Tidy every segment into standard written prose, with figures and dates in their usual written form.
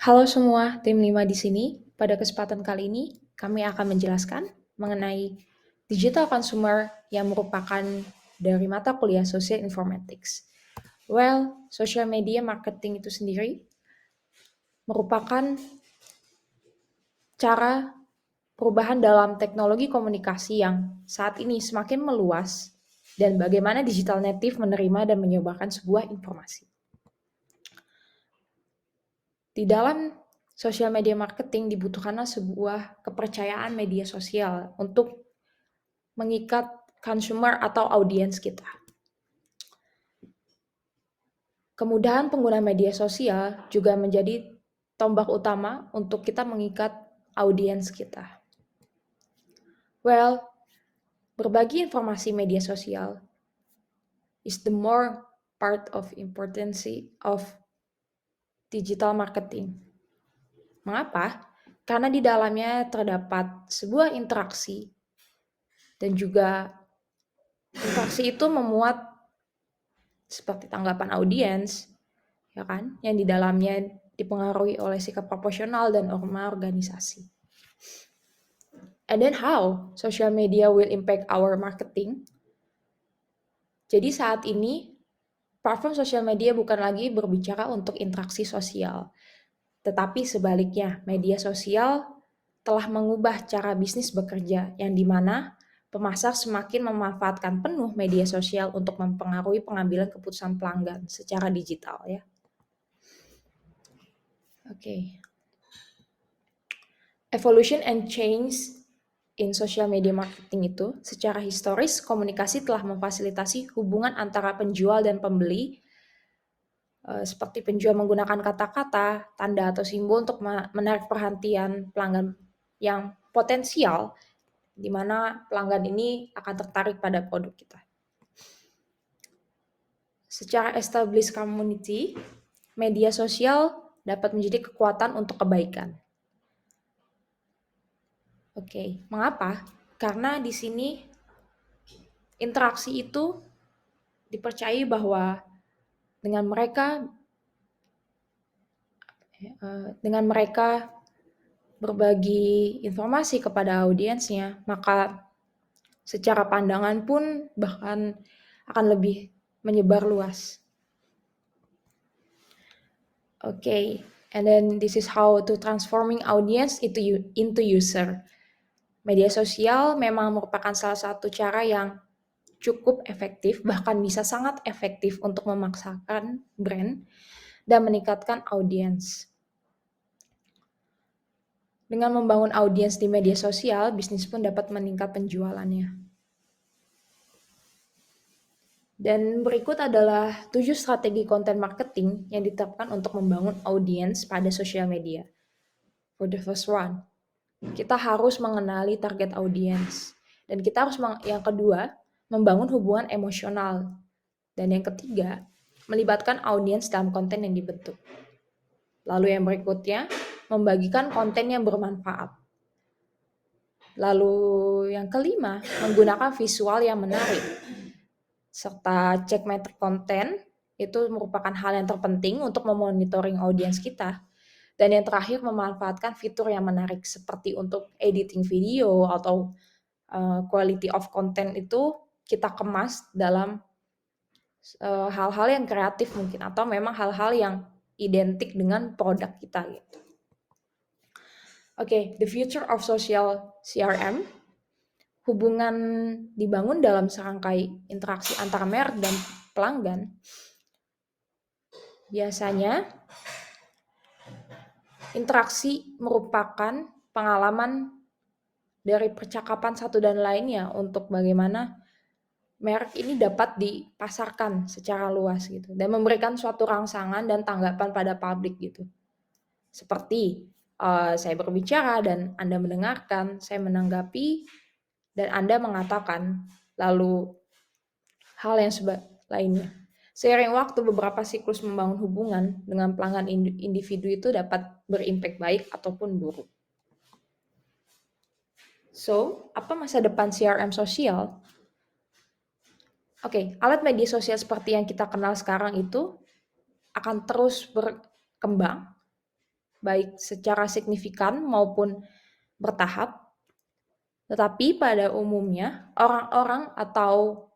Halo semua, tim 5 di sini. Pada kesempatan kali ini, kami akan menjelaskan mengenai digital consumer yang merupakan dari mata kuliah Social Informatics. Well, social media marketing itu sendiri merupakan cara perubahan dalam teknologi komunikasi yang saat ini semakin meluas dan bagaimana digital native menerima dan menyebarkan sebuah informasi. Di dalam social media marketing dibutuhkanlah sebuah kepercayaan media sosial untuk mengikat consumer atau audiens kita. Kemudahan pengguna media sosial juga menjadi tombak utama untuk kita mengikat audiens kita. Well, berbagi informasi media sosial is the more part of importance of digital marketing. Mengapa? Karena di dalamnya terdapat sebuah interaksi dan juga interaksi itu memuat seperti tanggapan audiens, ya kan, yang di dalamnya dipengaruhi oleh sikap proporsional dan norma organisasi. And then how social media will impact our marketing? Jadi saat ini platform sosial media bukan lagi berbicara untuk interaksi sosial, tetapi sebaliknya media sosial telah mengubah cara bisnis bekerja yang dimana pemasar semakin memanfaatkan penuh media sosial untuk mempengaruhi pengambilan keputusan pelanggan secara digital ya. Oke. Evolution and change in social media marketing itu secara historis komunikasi telah memfasilitasi hubungan antara penjual dan pembeli seperti penjual menggunakan kata-kata, tanda atau simbol untuk menarik perhatian pelanggan yang potensial di mana pelanggan ini akan tertarik pada produk kita. Secara established community, media sosial dapat menjadi kekuatan untuk kebaikan. Oke, mengapa? Karena di sini interaksi itu dipercayai bahwa dengan mereka berbagi informasi kepada audiensnya, maka secara pandangan pun bahkan akan lebih menyebar luas. Okay, and then this is how to transforming audience into user. Media sosial memang merupakan salah satu cara yang cukup efektif, bahkan bisa sangat efektif untuk memaksakan brand dan meningkatkan audiens. Dengan membangun audiens di media sosial, bisnis pun dapat meningkat penjualannya. Dan berikut adalah 7 strategi konten marketing yang diterapkan untuk membangun audiens pada sosial media. For the first one, kita harus mengenali target audiens. Dan kita harus yang kedua, membangun hubungan emosional. Dan yang ketiga, melibatkan audiens dalam konten yang dibentuk. Lalu yang berikutnya, membagikan konten yang bermanfaat. Lalu yang kelima, menggunakan visual yang menarik. Serta cek metrik konten, itu merupakan hal yang terpenting untuk memonitoring audiens kita. Dan yang terakhir, memanfaatkan fitur yang menarik seperti untuk editing video atau quality of content itu kita kemas dalam hal-hal yang kreatif mungkin atau memang hal-hal yang identik dengan produk kita gitu. Oke, the future of social CRM. Hubungan dibangun dalam serangkai interaksi antara merek dan pelanggan. Biasanya interaksi merupakan pengalaman dari percakapan satu dan lainnya untuk bagaimana merek ini dapat dipasarkan secara luas gitu dan memberikan suatu rangsangan dan tanggapan pada publik gitu. Seperti saya berbicara dan Anda mendengarkan, saya menanggapi dan Anda mengatakan, lalu hal yang lainnya. Seiring waktu, beberapa siklus membangun hubungan dengan pelanggan individu itu dapat berimpact baik ataupun buruk. So, apa masa depan CRM sosial? Oke, alat media sosial seperti yang kita kenal sekarang itu akan terus berkembang baik secara signifikan maupun bertahap. Tetapi pada umumnya, orang-orang atau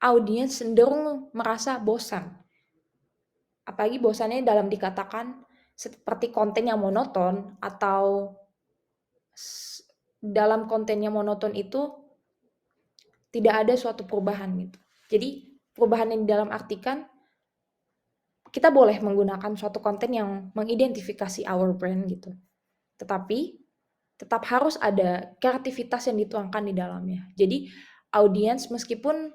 audiens cenderung merasa bosan. Apalagi bosannya dalam dikatakan seperti konten yang monoton atau dalam konten yang monoton itu tidak ada suatu perubahan gitu. Jadi perubahan yang dalam artikan kita boleh menggunakan suatu konten yang mengidentifikasi our brand gitu. Tetapi tetap harus ada kreativitas yang dituangkan di dalamnya. Jadi audiens meskipun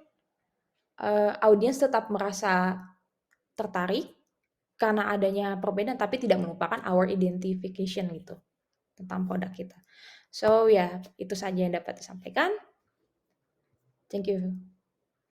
audiens tetap merasa tertarik karena adanya perbedaan, tapi tidak melupakan our identification gitu tentang produk kita. So ya, itu saja yang dapat disampaikan. Thank you.